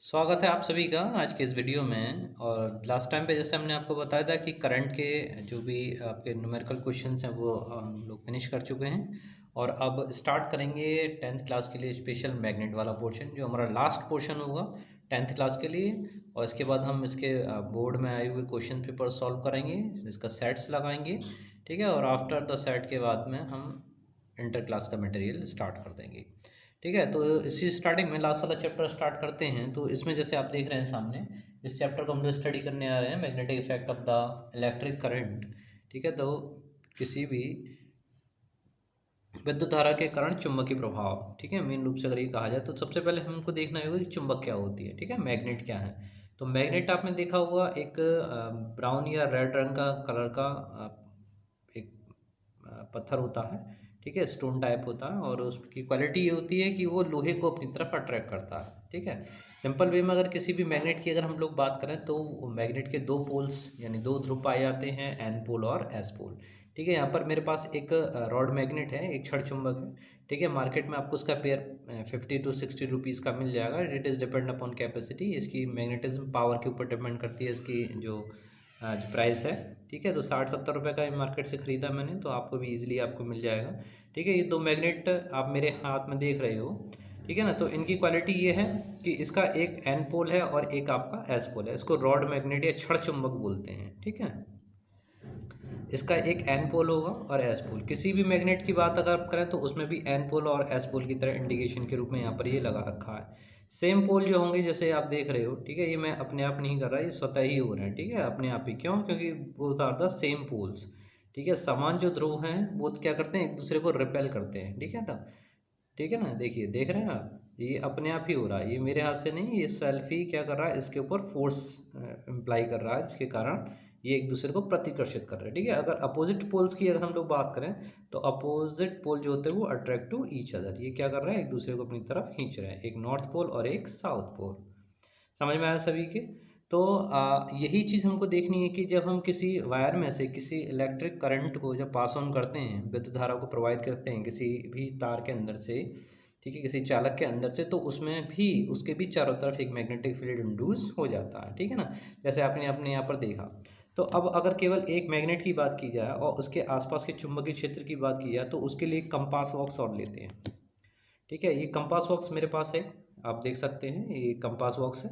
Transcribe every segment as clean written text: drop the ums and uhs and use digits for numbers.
स्वागत है आप सभी का आज के इस वीडियो में। और लास्ट टाइम पे जैसे हमने आपको बताया था कि करंट के जो भी आपके न्यूमेरिकल क्वेश्चंस हैं वो हम लोग फिनिश कर चुके हैं। और अब स्टार्ट करेंगे 10th क्लास के लिए स्पेशल मैग्नेट वाला पोर्शन, जो हमारा लास्ट पोर्शन होगा 10th क्लास के लिए। और इसके बाद हम इसके बोर्ड में आए हुए क्वेश्चन पेपर सॉल्व करेंगे, इसका सेट्स लगाएंगे, ठीक है। और आफ्टर द सेट के बाद में हम इंटर क्लास का मटेरियल स्टार्ट कर देंगे, ठीक है। तो इसी स्टार्टिंग में लास्ट वाला चैप्टर स्टार्ट करते हैं। तो इसमें जैसे आप देख रहे हैं सामने, इस चैप्टर को हम लोग स्टडी करने आ रहे हैं, magnetic effect of the electric current, ठीक है। तो किसी भी विद्युत धारा के कारण चुंबकीय प्रभाव, ठीक है, मेन रूप से अगर ये कहा जाए तो सबसे पहले हमको देखना होगा कि चुंबक क्या होती है, ठीक है, मैग्नेट क्या है। तो मैग्नेट आपने देखा होगा एक ब्राउन या रेड रंग का कलर का एक पत्थर होता है, ठीक है, स्टोन टाइप होता है। और उसकी क्वालिटी ये होती है कि वो लोहे को अपनी तरफ अट्रैक्ट करता है, ठीक है। सिंपल वे में अगर किसी भी मैग्नेट की अगर हम लोग बात करें तो मैग्नेट के दो पोल्स यानी दो ध्रुव पाए जाते हैं, एन पोल और एस पोल, ठीक है। यहाँ पर मेरे पास एक रॉड मैग्नेट है, एक क्षण चुंबक है, ठीक है। मार्केट में आपको उसका पेयर 50 to 60 रुपीज़ का मिल जाएगा। It is depend upon capacity, इसकी मैग्नेटिज्म पावर के ऊपर डिपेंड करती है इसकी जो प्राइस है, ठीक है। तो 60-70 रुपये का मार्केट से ख़रीदा मैंने, तो आपको भी ईजिली आपको मिल जाएगा, ठीक है। ये दो मैग्नेट आप मेरे हाथ में देख रहे हो, ठीक है ना। तो इनकी क्वालिटी ये है कि इसका एक एन पोल है और एक आपका एस पोल है। इसको रॉड मैग्नेट या क्षण चुंबक बोलते हैं, ठीक है। इसका एक एन पोल होगा और एस पोल। किसी भी मैग्नेट की बात अगर आप करें तो उसमें भी एन पोल और एस पोल की तरह इंडिकेशन के रूप में यहाँ पर ये लगा रखा है। सेम पोल जो होंगे जैसे आप देख रहे हो, ठीक है, ये मैं अपने आप नहीं कर रहा, ये स्वतः ही हो रहे हैं, ठीक है, अपने आप ही। क्यों? क्योंकि both are the same poles, ठीक है। समान जो ध्रुव हैं वो क्या करते हैं, एक दूसरे को रिपेल करते हैं, ठीक है। तब ठीक है ना, देखिए, देख रहे हैं आप, ये अपने आप ही हो रहा है, ये मेरे हाथ से नहीं, ये सेल्फ ही क्या कर रहा है, इसके ऊपर फोर्स इम्प्लाई कर रहा है, जिसके कारण ये एक दूसरे को प्रतिकर्षित कर रहे हैं, ठीक है। अगर अपोजिट पोल्स की अगर हम लोग बात करें तो अपोजिट पोल जो होते हैं वो अट्रैक्ट टू ईच अदर, ये क्या कर रहे हैं, एक दूसरे को अपनी तरफ खींच रहे हैं, एक नॉर्थ पोल और एक साउथ पोल। समझ में आया सभी के? तो यही चीज़ हमको देखनी है कि जब हम किसी वायर में से किसी इलेक्ट्रिक करंट को जब पास ऑन करते हैं, विद्युत धारा को प्रोवाइड करते हैं किसी भी तार के अंदर से, ठीक है, किसी चालक के अंदर से, तो उसमें भी उसके भी चारों तरफ एक मैग्नेटिक फील्ड इंड्यूस हो जाता है, ठीक है ना। जैसे आपने अपने यहाँ पर देखा। तो अब अगर केवल एक मैग्नेट की बात की जाए और उसके आसपास के चुंबकीय क्षेत्र की बात की जाए तो उसके लिए कंपास बॉक्स और लेते हैं, ठीक है। ये कंपास बॉक्स मेरे पास है, आप देख सकते हैं, ये कंपास बॉक्स है।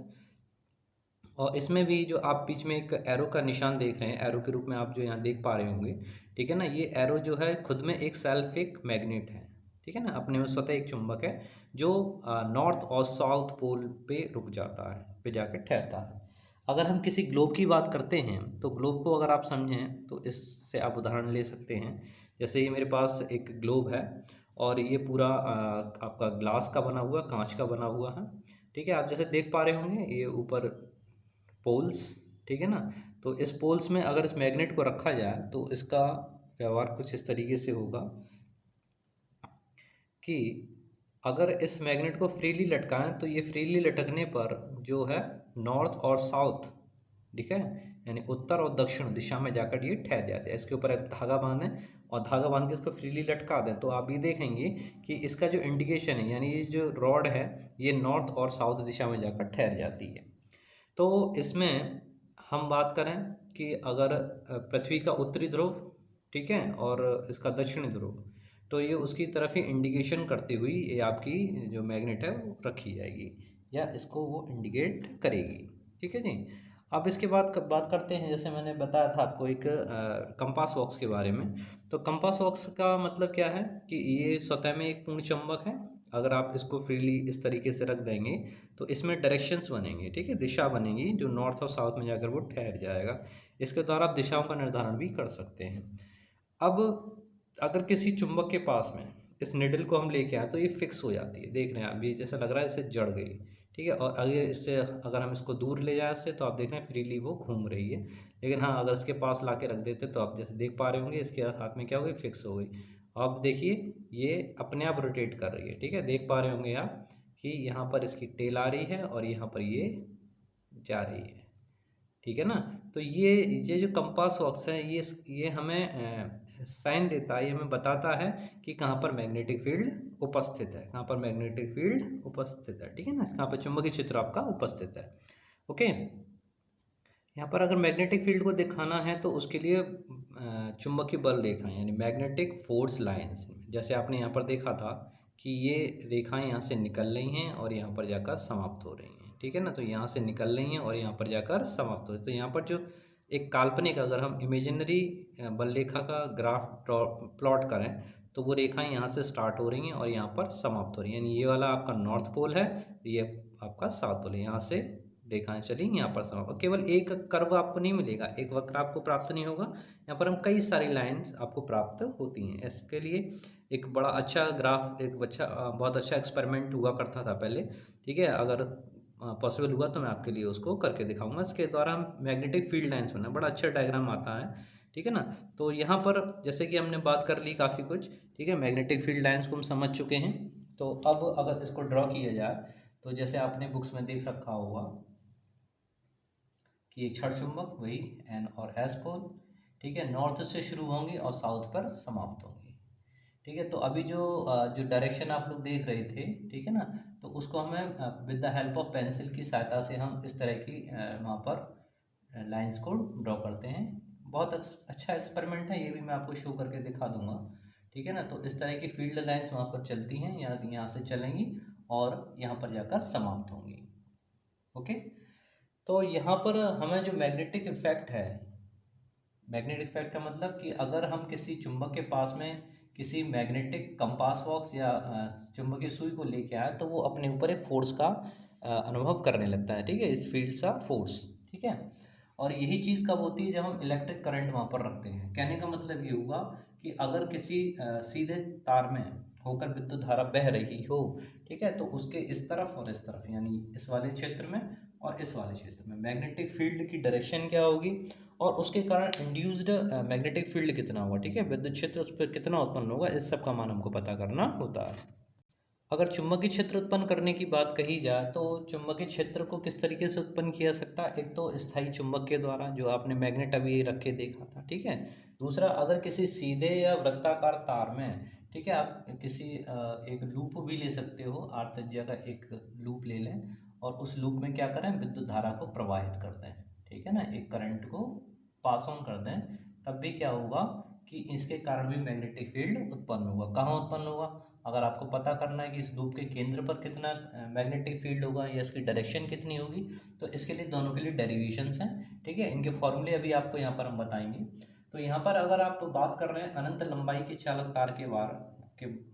और इसमें भी जो आप बीच में एक एरो का निशान देख रहे हैं, एरो के रूप में आप जो यहाँ देख पा रहे होंगे, ठीक है ना, ये एरो जो है खुद में एक सेल्फ एक मैग्नेट है, ठीक है ना, अपने में स्वतः एक चुंबक है जो नॉर्थ और साउथ पोल पे रुक जाता है, पे जाकर ठहरता है। अगर हम किसी ग्लोब की बात करते हैं तो ग्लोब को अगर आप समझें तो इससे आप उदाहरण ले सकते हैं। जैसे ये मेरे पास एक ग्लोब है और ये पूरा आपका ग्लास का बना हुआ, कांच का बना हुआ है, ठीक है। आप जैसे देख पा रहे होंगे ये ऊपर पोल्स, ठीक है ना। तो इस पोल्स में अगर इस मैग्नेट को रखा जाए तो इसका व्यवहार कुछ इस तरीके से होगा कि अगर इस मैग्नेट को फ्रीली लटकाएं तो ये फ्रीली लटकने पर जो है नॉर्थ और साउथ, ठीक है, यानी उत्तर और दक्षिण दिशा में जाकर ये ठहर जाते हैं। इसके ऊपर एक धागा बांधें और धागा बांध के इसको फ्रीली लटका दें तो आप ये देखेंगे कि इसका जो इंडिकेशन है, यानी ये जो रॉड है, ये नॉर्थ और साउथ दिशा में जाकर ठहर जाती है। तो इसमें हम बात करें कि अगर पृथ्वी का उत्तरी ध्रुव, ठीक है, और इसका दक्षिणी ध्रुव, तो ये उसकी तरफ ही इंडिकेशन करती हुई ये आपकी जो मैग्नेट है वो रखी जाएगी या इसको वो इंडिकेट करेगी, ठीक है जी। अब इसके बाद बात करते हैं, जैसे मैंने बताया था आपको एक कंपास बॉक्स के बारे में। तो कंपास बॉक्स का मतलब क्या है कि ये स्वतः में एक पूर्ण चुंबक है। अगर आप इसको फ्रीली इस तरीके से रख देंगे तो इसमें डायरेक्शंस बनेंगे, ठीक है, दिशा बनेगी जो नॉर्थ और साउथ में जाकर वो ठहर जाएगा। इसके द्वारा आप दिशाओं का निर्धारण भी कर सकते हैं। अब अगर किसी चुंबक के पास में इस निडल को हम लेके आए तो ये फिक्स हो जाती है, देख रहे हैं आप, ये जैसा लग रहा है इसे जड़ गई, ठीक है। और अगर हम इसको दूर ले जाए इससे तो आप देख रहे हैं फ्रीली वो घूम रही है। लेकिन हाँ, अगर इसके पास ला के रख देते तो आप जैसे देख पा रहे होंगे इसके हाथ में क्या हो गई, फिक्स हो गई। अब देखिए ये अपने आप रोटेट कर रही है, ठीक है, देख पा रहे होंगे आप कि यहाँ पर इसकी टेल आ रही है और यहाँ पर ये जा रही है, ठीक है ना। तो ये जो कंपास बॉक्स है ये हमें साइन देता है, ये हमें बताता है कि कहाँ पर मैग्नेटिक फील्ड उपस्थित है, कहाँ पर मैग्नेटिक फील्ड उपस्थित है, ठीक है ना, कहाँ पर चुंबकीय क्षेत्र आपका उपस्थित है। ओके, यहाँ पर अगर मैग्नेटिक फील्ड को दिखाना है तो उसके लिए चुंबकीय बल रेखाएं यानी मैग्नेटिक फोर्स लाइंस, जैसे आपने यहाँ पर देखा था कि ये रेखाएं यहाँ से निकल रही हैं और यहाँ पर जाकर समाप्त हो रही हैं, ठीक है ना, तो यहाँ से निकल रही हैं और यहाँ पर जाकर समाप्त हो रही हैं। तो यहाँ पर जो एक काल्पनिक, अगर हम इमेजिनरी बल रेखा का ग्राफ प्लॉट करें तो वो रेखाएं यहाँ से स्टार्ट हो रही हैं और यहाँ पर समाप्त हो रही हैं, यानी ये वाला आपका नॉर्थ पोल है, ये आपका साउथ पोल है, यहाँ से रेखाएं चली यहाँ पर समाप्त। और केवल एक कर्व आपको नहीं मिलेगा, एक वक्र आपको प्राप्त नहीं होगा, यहाँ पर हम कई सारी लाइंस आपको प्राप्त होती हैं। इसके लिए एक बड़ा अच्छा ग्राफ, एक बहुत अच्छा एक्सपेरिमेंट हुआ करता था पहले, ठीक है, अगर पॉसिबल हुआ तो मैं आपके लिए उसको करके दिखाऊंगा। इसके द्वारा हम मैग्नेटिक फील्ड लाइंस बना, बड़ा अच्छा डायग्राम आता है, ठीक है ना। तो यहाँ पर जैसे कि हमने बात कर ली काफ़ी कुछ, ठीक है, मैग्नेटिक फील्ड लाइंस को हम समझ चुके हैं। तो अब अगर इसको ड्रॉ किया जाए तो जैसे आपने बुक्स में देख रखा होगा कि एक क्षण चुंबक, वही एन और एस पोल, ठीक है, नॉर्थ से शुरू होंगी और साउथ पर समाप्त होंगी, ठीक है। तो अभी जो डायरेक्शन आप लोग देख रहे थे, ठीक है ना, तो उसको हमें with the help of pencil की सहायता से हम इस तरह की वहाँ पर लाइंस को ड्रॉ करते हैं। बहुत अच्छा एक्सपेरिमेंट है, ये भी मैं आपको शो करके दिखा दूंगा, ठीक है ना। तो इस तरह की फील्ड लाइंस वहाँ पर चलती हैं, यहाँ से चलेंगी और यहाँ पर जाकर समाप्त होंगी। ओके, तो यहाँ पर हमें जो मैग्नेटिक इफेक्ट है, मैग्नेटिक इफेक्ट का मतलब कि अगर हम किसी चुंबक के पास में किसी मैग्नेटिक कंपास बॉक्स या चुंबकीय सुई को लेके आए तो वो अपने ऊपर एक फोर्स का अनुभव करने लगता है, ठीक है, इस फील्ड का फोर्स, ठीक है। और यही चीज़ कब होती है, जब हम इलेक्ट्रिक करंट वहाँ पर रखते हैं। कहने का मतलब ये हुआ कि अगर किसी सीधे तार में होकर विद्युत धारा बह रही हो, ठीक है, तो उसके इस तरफ और इस तरफ, यानी इस वाले क्षेत्र में और इस वाले क्षेत्र में मैग्नेटिक फील्ड की डायरेक्शन क्या होगी और उसके कारण इंड्यूस्ड मैग्नेटिक फील्ड कितना होगा, ठीक है, विद्युत क्षेत्र उस पर कितना उत्पन्न होगा, इस सब का मान हमको पता करना होता है। अगर चुंबकीय क्षेत्र उत्पन्न करने की बात कही जाए तो चुंबकीय क्षेत्र को किस तरीके से उत्पन्न किया सकता है, एक तो स्थायी चुंबक के द्वारा, जो आपने मैग्नेट अभी रख के देखा था, ठीक है। दूसरा, अगर किसी सीधे या वृत्ताकार तार में, ठीक है, आप किसी एक लूप भी ले सकते हो, आर त्रिज्या का एक लूप ले लें और उस लूप में क्या करें, विद्युत धारा को प्रवाहित कर दें, ठीक है ना, एक करंट को पास ऑन कर दें, तब भी क्या होगा कि इसके कारण भी मैग्नेटिक फील्ड उत्पन्न होगा। कहाँ उत्पन्न होगा, अगर आपको पता करना है कि इस लूप के केंद्र पर कितना मैग्नेटिक फील्ड होगा या इसकी डायरेक्शन कितनी होगी, तो इसके लिए दोनों के लिए डेरिवेशंस हैं, ठीक है, इनके फॉर्मूले अभी आपको यहाँ पर हम बताएंगे। तो यहाँ पर अगर आप बात कर रहे हैं अनंत लंबाई के चालक तार के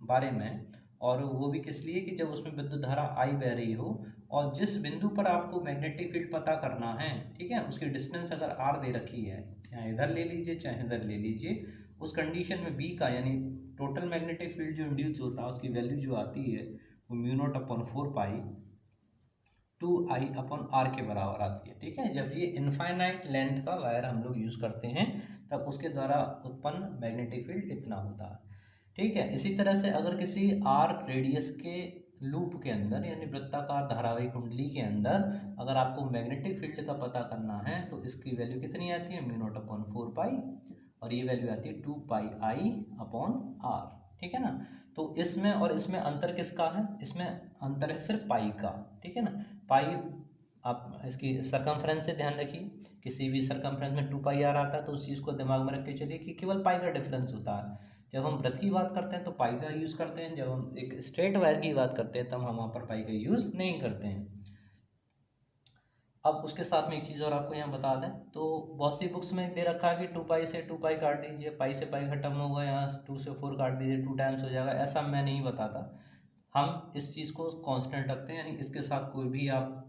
बारे में, और वो भी किस लिए कि जब उसमें विद्युत धारा आई बह रही हो और जिस बिंदु पर आपको मैग्नेटिक फील्ड पता करना है, ठीक है, उसकी डिस्टेंस अगर आर दे रखी है, चाहे इधर ले लीजिए चाहे इधर ले लीजिए, उस कंडीशन में बी का यानी टोटल मैग्नेटिक फील्ड जो इंड्यूस होता है उसकी वैल्यू जो आती है वो म्यू नॉट अपॉन 4 पाई 2I/r के बराबर आती है, ठीक है। जब ये इनफाइनाइट लेंथ का वायर हम लोग यूज़ करते हैं तब उसके द्वारा उत्पन्न मैग्नेटिक फील्ड इतना होता है, ठीक है। इसी तरह से अगर किसी आर्क रेडियस के लूप के अंदर यानी वृत्ताकार धारावाही कुंडली के अंदर अगर आपको मैग्नेटिक फील्ड का पता करना है तो इसकी वैल्यू कितनी आती है, म्यू नॉट अपॉन 4 पाई, और ये वैल्यू आती है 2 पाई I/r, ठीक है ना। तो इसमें और इसमें अंतर किसका है, इसमें अंतर है सिर्फ पाई का, ठीक है ना। पाई, आप इसकी सरकमफ्रेंस से ध्यान रखिए, किसी भी सरकमफ्रेंस में 2 पाई r आता है तो उस चीज़ को दिमाग में रख के चलिए कि केवल पाई का डिफरेंस होता है। जब हम वृत्त की बात करते हैं तो पाई का यूज़ करते हैं, जब हम एक स्ट्रेट वायर की बात करते हैं तब हम वहाँ पर पाई का यूज़ नहीं करते हैं। अब उसके साथ में एक चीज़ और आपको यहाँ बता दें, तो बहुत सी बुक्स में दे रखा है कि 2 पाई से 2 पाई काट दीजिए, पाई से पाई खत्म होगा, यहाँ 2 से 4 काट दीजिए, 2 टाइम्स हो जाएगा, ऐसा मैं नहीं बताता। हम इस चीज़ को कांस्टेंट रखते हैं, यानी इसके साथ कोई भी आप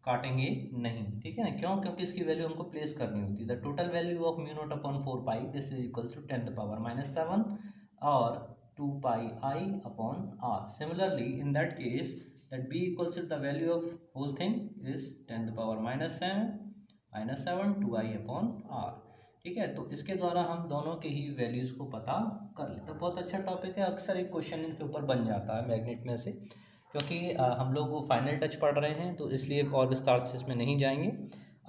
काटेंगे नहीं, ठीक है ना। क्यों, क्योंकि इसकी वैल्यू हमको प्लेस करनी होती है। The total value of mu naught upon 4 pi this is equals to 10⁻⁻7 और 2 pi I/r। Similarly in that case that b equals to the value of whole thing is 10⁻⁻7 2I/r, ठीक है। तो इसके द्वारा हम दोनों के ही वैल्यूज़ को पता कर लेते हैं। बहुत अच्छा टॉपिक है, अक्सर एक क्वेश्चन इनके ऊपर बन जाता है मैग्नेट में से, क्योंकि हम लोग वो फाइनल टच पढ़ रहे हैं तो इसलिए और विस्तार से इसमें नहीं जाएंगे।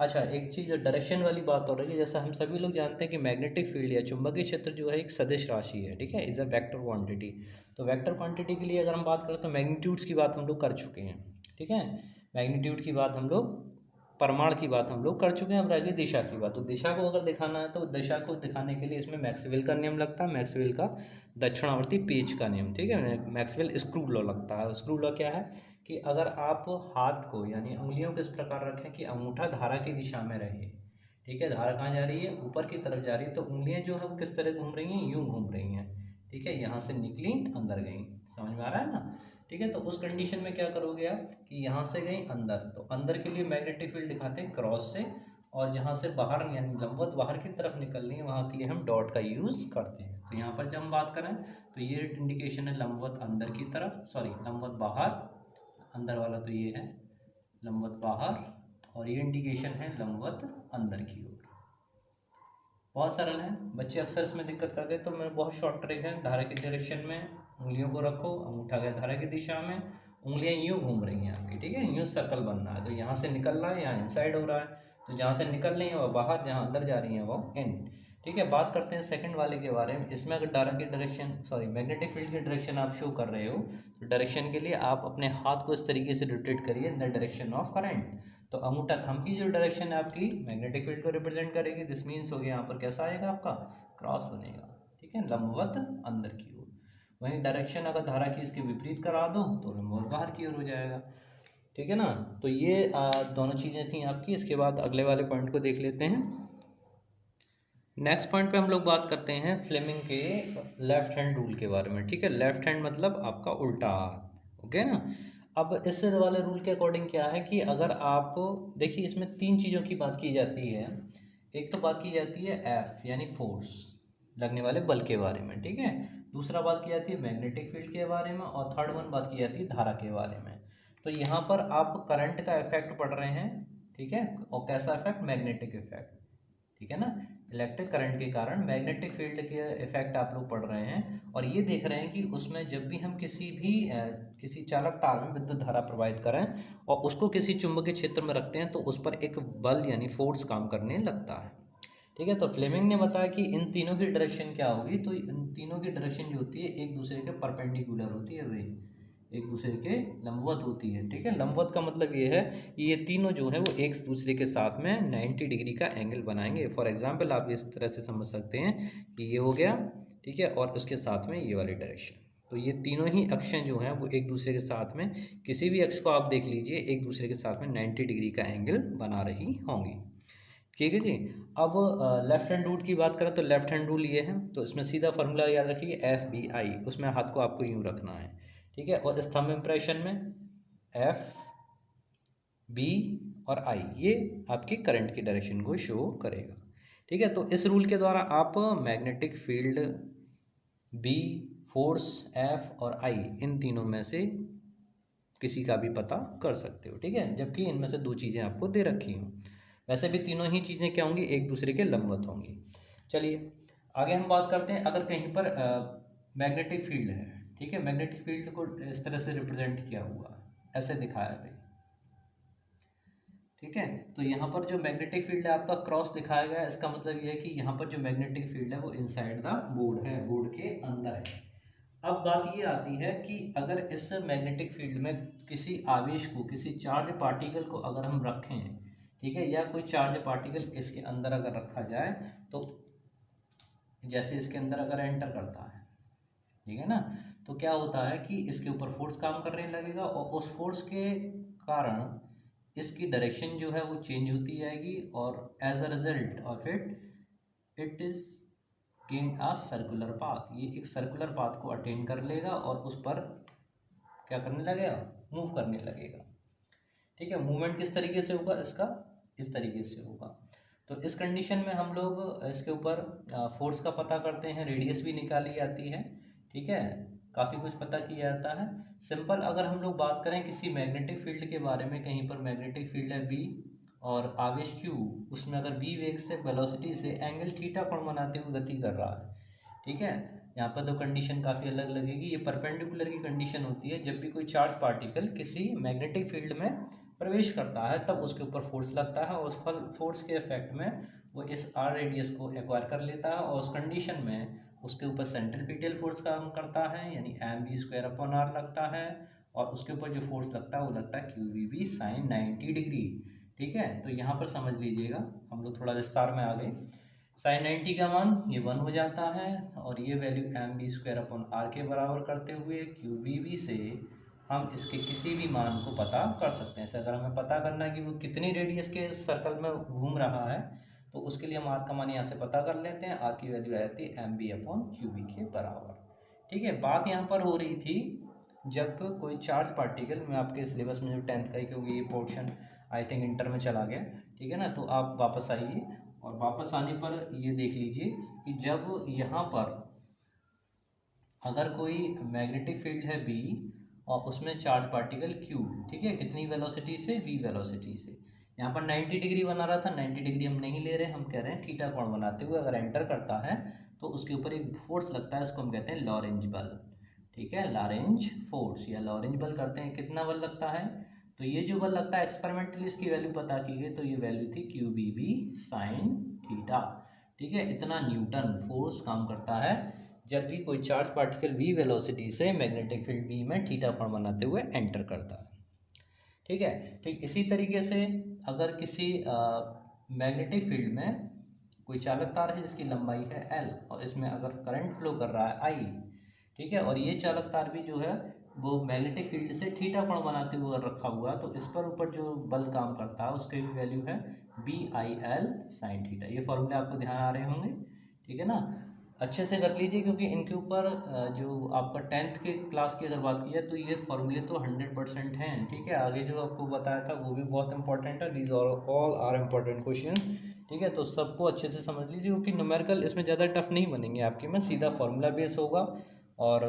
अच्छा, एक चीज़ डायरेक्शन वाली बात हो रही है, जैसा हम सभी लोग जानते हैं कि मैग्नेटिक फील्ड या चुंबकीय क्षेत्र जो है एक सदिश राशि है, ठीक है, इज़ अ वेक्टर क्वांटिटी। तो वेक्टर क्वांटिटी के लिए अगर हम बात करें तो मैग्नीट्यूड्स की बात हम लोग कर चुके हैं, ठीक है। मैग्नीट्यूड की बात हम लोग, परिमाण की बात हम लोग कर चुके हैं। अब रह गई दिशा की बात। तो दिशा को अगर दिखाना है तो दिशा को दिखाने के लिए इसमें मैक्सवेल का नियम लगता है, मैक्सवेल का दक्षिणावर्ती पेच का नियम, ठीक है, मैक्सवेल स्क्रू लॉ लगता है। स्क्रू लॉ क्या है कि अगर आप हाथ को यानी उंगलियों को इस प्रकार रखें कि अंगूठा धारा की दिशा में रहे, ठीक है, धारा कहाँ जा रही है, ऊपर की तरफ जा रही है, तो उंगलियां जो है वो किस तरह घूम रही हैं, यूं घूम रही हैं, ठीक है, यहाँ से निकली अंदर गई। समझ में आ रहा है ना, ठीक है। तो उस कंडीशन में क्या करोगे आप कि यहाँ से गई अंदर, तो अंदर के लिए मैग्नेटिक फील्ड दिखाते हैं क्रॉस से, और जहाँ से बाहर यानी लंबवत बाहर की तरफ निकल रही है वहाँ के लिए हम डॉट का यूज़ करते हैं। तो यहाँ पर जब हम बात करें तो ये इंडिकेशन है लंबवत अंदर की तरफ, सॉरी लंबवत बाहर, अंदर वाला तो ये है लंबवत बाहर, और ये इंडिकेशन है लंबवत अंदर की ओर। बहुत सरल है, बच्चे अक्सर इसमें दिक्कत करते हैं। तो मैं बहुत शॉर्ट ट्रिक है, धारा की डायरेक्शन में उंगलियों को रखो, अंगूठा गया धारा की दिशा में, उंगलियां यूं घूम रही हैं आपकी, ठीक है, यूं सर्कल बन रहा है, तो यहाँ से निकल रहा है यहाँ इनसाइड हो रहा है, तो जहाँ से निकल रही है वो बाहर, जहाँ अंदर जा रही है वो इन, ठीक है। बात करते हैं सेकंड वाले के बारे में। इसमें अगर धारा की डायरेक्शन, सॉरी मैग्नेटिक फील्ड की डायरेक्शन आप शो कर रहे हो, तो डायरेक्शन के लिए आप अपने हाथ को इस तरीके से रोटेट करिए in the direction of current. तो अंगूठा थंब की जो डायरेक्शन है आपकी मैग्नेटिक फील्ड को रिप्रेजेंट करेगी। दिस मीन्स हो गया यहाँ पर कैसा आएगा आपका, क्रॉस बनेगा, ठीक है, लंबवत अंदर की ओर। वहीं डायरेक्शन अगर धारा की इसके विपरीत करा दो तो लंबवत बाहर की ओर हो जाएगा, ठीक है ना। तो ये दोनों चीज़ें थी आपकी। इसके बाद अगले वाले पॉइंट को देख लेते हैं। नेक्स्ट पॉइंट पे हम लोग बात करते हैं फ्लेमिंग के लेफ्ट हैंड रूल के बारे में, ठीक है। लेफ्ट हैंड मतलब आपका उल्टा हाथ, ओके ना। अब इस वाले रूल के अकॉर्डिंग क्या है कि अगर आप देखिए, इसमें तीन चीज़ों की बात की जाती है। एक तो बात की जाती है एफ यानी फोर्स, लगने वाले बल के बारे में, ठीक है। दूसरा बात की जाती है मैग्नेटिक फील्ड के बारे में, और थर्ड वन बात की जाती है धारा के बारे में। तो यहाँ पर आप करंट का इफेक्ट पढ़ रहे हैं, ठीक है, और कैसा इफेक्ट, मैग्नेटिक इफेक्ट, ठीक है ना। इलेक्ट्रिक करंट के कारण मैग्नेटिक फील्ड के इफेक्ट आप लोग पढ़ रहे हैं, और ये देख रहे हैं कि उसमें जब भी हम किसी चालक तार में विद्युत धारा प्रवाहित करें और उसको किसी चुंबकीय क्षेत्र में रखते हैं तो उस पर एक बल यानी फोर्स काम करने लगता है, ठीक है। तो फ्लेमिंग ने बताया कि इन तीनों की डायरेक्शन क्या होगी, तो इन तीनों की डायरेक्शन जो होती है एक दूसरे के परपेंडिकुलर होती है, वे एक दूसरे के लंबवत होती है, ठीक है। लंबवत का मतलब ये है कि ये तीनों जो है वो एक दूसरे के साथ में 90 डिग्री का एंगल बनाएंगे। फॉर एग्जांपल आप इस तरह से समझ सकते हैं कि ये हो गया, ठीक है, और उसके साथ में ये वाली डायरेक्शन। तो ये तीनों ही अक्षें जो हैं वो एक दूसरे के साथ में, किसी भी अक्ष को आप देख लीजिए, एक दूसरे के साथ में 90 डिग्री का एंगल बना रही होंगी, ठीक है जी। अब लेफ्ट हैंड रूल की बात करें तो लेफ्ट हैंड रूल ये है, तो इसमें सीधा फार्मूला याद रखिए FBI, उसमें हाथ को आपको यूं रखना है, ठीक है। और स्तंभ इम्प्रेशन में FB और I ये आपकी करंट की डायरेक्शन को शो करेगा, ठीक है। तो इस रूल के द्वारा आप magnetic field B, force F और I इन तीनों में से किसी का भी पता कर सकते हो, ठीक है, जबकि इनमें से दो चीज़ें आपको दे रखी हों। वैसे भी तीनों ही चीज़ें क्या होंगी, एक दूसरे के लंबवत होंगी। चलिए आगे हम बात करते हैं। अगर कहीं पर मैग्नेटिक फील्ड है, ठीक है, मैग्नेटिक फील्ड को इस तरह से रिप्रेजेंट किया हुआ ऐसे दिखाया भाई, ठीक है। तो यहाँ पर जो मैग्नेटिक फील्ड है आपका क्रॉस दिखाया गया है, इसका मतलब ये है कि यहाँ पर जो मैग्नेटिक फील्ड है वो इनसाइड द बोर्ड है, बोर्ड के अंदर है। अब बात ये आती है कि अगर इस मैग्नेटिक फील्ड में किसी आवेश को, किसी चार्ज पार्टिकल को अगर हम रखें, ठीक है, या कोई चार्ज पार्टिकल इसके अंदर अगर रखा जाए, तो जैसे इसके अंदर अगर एंटर करता है, ठीक है ना, तो क्या होता है कि इसके ऊपर फोर्स काम करने लगेगा, और उस फोर्स के कारण इसकी डायरेक्शन जो है वो चेंज होती जाएगी, और as a result of it is gain a circular path, ये एक सर्कुलर पाथ को अटेन कर लेगा और उस पर क्या करने लगेगा, मूव करने लगेगा, ठीक है। मूवमेंट किस तरीके से होगा इसका, इस तरीके से होगा। तो इस कंडीशन में हम लोग इसके ऊपर फोर्स का पता करते हैं, रेडियस भी निकाली जाती है, ठीक है, काफ़ी कुछ पता किया जाता है। सिंपल अगर हम लोग बात करें किसी मैग्नेटिक फील्ड के बारे में, कहीं पर मैग्नेटिक फील्ड है B और आवेश Q, उसमें अगर B वेग से वेलोसिटी से एंगल थीटा कोण बनाते हुए गति कर रहा है, ठीक है। यहाँ पर तो कंडीशन काफ़ी अलग लगेगी, ये परपेंडिकुलर की कंडीशन होती है जब भी कोई चार्ज पार्टिकल किसी मैग्नेटिक फील्ड में प्रवेश करता है तब उसके ऊपर फोर्स लगता है और उस फोर्स के इफेक्ट में वो इस आर रेडियस को एक्वायर कर लेता है और उस कंडीशन में उसके ऊपर सेंट्रीपिटल फोर्स काम करता है यानी mv² लगता है और उसके ऊपर जो फोर्स लगता है वो लगता है QVB sin 90 डिग्री। ठीक है, तो यहाँ पर समझ लीजिएगा, हम लोग थोड़ा विस्तार में आ गए। sin 90 का मान ये 1 हो जाता है और ये वैल्यू mv² के बराबर करते हुए QVB से हम इसके किसी भी मान को पता कर सकते हैं। अगर हमें पता करना है कि वो कितनी रेडियस के सर्कल में घूम रहा है तो उसके लिए हम आर का मान यहाँ से पता कर लेते हैं। आर की वैल्यू आ जाती है mv/qb के बराबर। ठीक है, बात यहाँ पर हो रही थी जब कोई चार्ज पार्टिकल, मैं आपके सिलेबस में जो 10th का है क्योंकि ये पोर्शन आई थिंक इंटर में चला गया, ठीक है ना, तो आप वापस आइए और वापस आने पर ये देख लीजिए कि जब यहाँ पर अगर कोई मैग्नेटिक फील्ड है B और उसमें चार्ज पार्टिकल Q, ठीक है, कितनी वेलोसिटी से, v वेलोसिटी से, यहाँ पर 90 डिग्री बना रहा था, 90 डिग्री हम नहीं ले रहे, हम कह रहे हैं थीटा कोण बनाते हुए अगर एंटर करता है तो उसके ऊपर एक फोर्स लगता है, इसको हम कहते हैं लॉरेंज बल। ठीक है, लॉरेंज फोर्स या लॉरेंज बल करते हैं, कितना बल लगता है, तो ये जो बल लगता है एक्सपेरिमेंटली इसकी वैल्यू पता की गई तो ये वैल्यू थी QBB sin थीटा। ठीक है, इतना न्यूटन फोर्स काम करता है जब भी कोई चार्ज पार्टिकल v वेलोसिटी से मैग्नेटिक फील्ड B में थीटा कोण बनाते हुए एंटर करता है। ठीक है, ठीक इसी तरीके से अगर किसी मैग्नेटिक फील्ड में कोई चालक तार है जिसकी लंबाई है L और इसमें अगर करंट फ्लो कर रहा है I, ठीक है, और ये चालक तार भी जो है वो मैग्नेटिक फील्ड से थीटा कोण बनाते हुए रखा हुआ, तो इस पर ऊपर जो बल काम करता है उसकी भी वैल्यू है BIL sin थीटा। ये फॉर्मूले आपको ध्यान आ रहे होंगे, ठीक है ना, अच्छे से कर लीजिए क्योंकि इनके ऊपर जो आपका 10th के क्लास की अगर बात की जाए तो ये फॉर्मूले तो 100% हैं। ठीक है, आगे जो आपको बताया था वो भी बहुत इंपॉर्टेंट है, these all are important question. ठीक है, तो सबको अच्छे से समझ लीजिए क्योंकि न्यूमेरिकल इसमें ज़्यादा टफ नहीं बनेंगे आपके में, सीधा फॉर्मूला बेस होगा और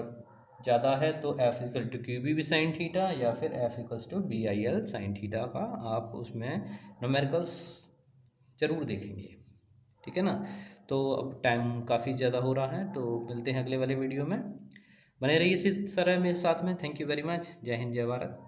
ज़्यादा है तो F=QBB sin थीटा या फिर F=BIL sin थीटा का आप उसमें न्यूमेरिकल्स ज़रूर देखेंगे। ठीक है ना, तो अब टाइम काफ़ी ज़्यादा हो रहा है तो मिलते हैं अगले वाले वीडियो में। बने रहिए इसी तरह मेरे साथ में। Thank you very much. जय हिंद, जय भारत।